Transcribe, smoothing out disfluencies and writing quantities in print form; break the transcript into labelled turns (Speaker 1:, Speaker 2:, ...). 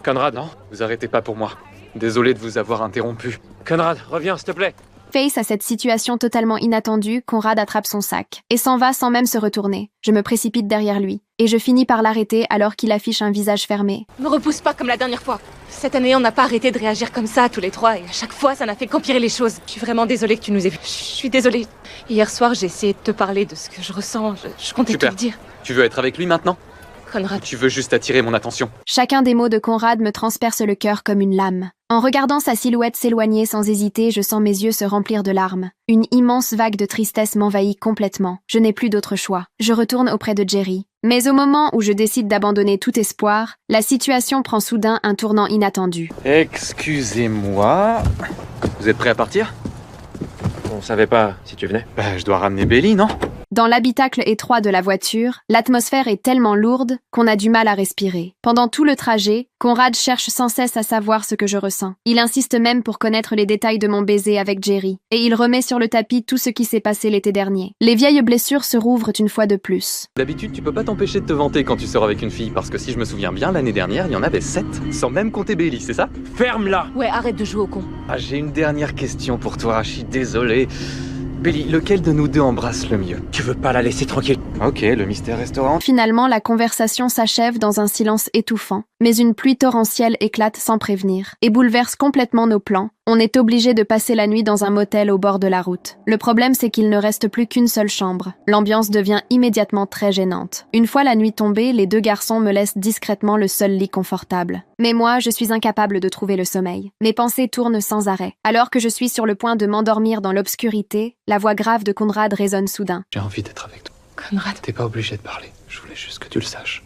Speaker 1: Conrad, non, vous arrêtez pas pour moi. Désolé de vous avoir interrompu. Conrad, reviens, s'il te plaît.
Speaker 2: Face à cette situation totalement inattendue, Conrad attrape son sac et s'en va sans même se retourner. Je me précipite derrière lui et je finis par l'arrêter alors qu'il affiche un visage fermé.
Speaker 3: Me repousse pas comme la dernière fois. Cette année, on n'a pas arrêté de réagir comme ça tous les trois et à chaque fois, ça n'a fait qu'empirer les choses. Je suis vraiment désolée que tu nous aies vus. Je suis désolée. Hier soir, j'ai essayé de te parler de ce que je ressens. Je comptais
Speaker 1: Super.
Speaker 3: te le dire.
Speaker 1: Tu veux être avec lui maintenant?
Speaker 3: Conrad,
Speaker 1: Tu veux juste attirer mon attention?
Speaker 2: Chacun des mots de Conrad me transperce le cœur comme une lame. En regardant sa silhouette s'éloigner sans hésiter, je sens mes yeux se remplir de larmes. Une immense vague de tristesse m'envahit complètement. Je n'ai plus d'autre choix. Je retourne auprès de Jerry. Mais au moment où je décide d'abandonner tout espoir, la situation prend soudain un tournant inattendu.
Speaker 1: Excusez-moi. Vous êtes prêts à partir?
Speaker 4: On savait pas si tu venais.
Speaker 1: Je dois ramener Belly, non?
Speaker 2: Dans l'habitacle étroit de la voiture, l'atmosphère est tellement lourde qu'on a du mal à respirer. Pendant tout le trajet, Conrad cherche sans cesse à savoir ce que je ressens. Il insiste même pour connaître les détails de mon baiser avec Jerry, et il remet sur le tapis tout ce qui s'est passé l'été dernier. Les vieilles blessures se rouvrent une fois de plus.
Speaker 1: D'habitude, tu peux pas t'empêcher de te vanter quand tu sors avec une fille, parce que si je me souviens bien, l'année dernière, il y en avait 7, sans même compter Belly, c'est ça?
Speaker 4: Ferme-la!
Speaker 3: ouais, arrête de jouer au con.
Speaker 1: J'ai une dernière question pour toi, je suis désolé. Belly, lequel de nous deux embrasse le mieux?
Speaker 4: Tu veux pas la laisser tranquille?
Speaker 1: Ok, le mystère restaurant.
Speaker 2: Finalement, la conversation s'achève dans un silence étouffant, mais une pluie torrentielle éclate sans prévenir et bouleverse complètement nos plans. On est obligé de passer la nuit dans un motel au bord de la route. Le problème, c'est qu'il ne reste plus qu'une seule chambre. L'ambiance devient immédiatement très gênante. Une fois la nuit tombée, les deux garçons me laissent discrètement le seul lit confortable. Mais moi, je suis incapable de trouver le sommeil. Mes pensées tournent sans arrêt. Alors que je suis sur le point de m'endormir dans l'obscurité, la voix grave de Conrad résonne soudain.
Speaker 1: J'ai envie d'être avec toi.
Speaker 3: Conrad.
Speaker 1: T'es pas obligé de parler, je voulais juste que tu le saches.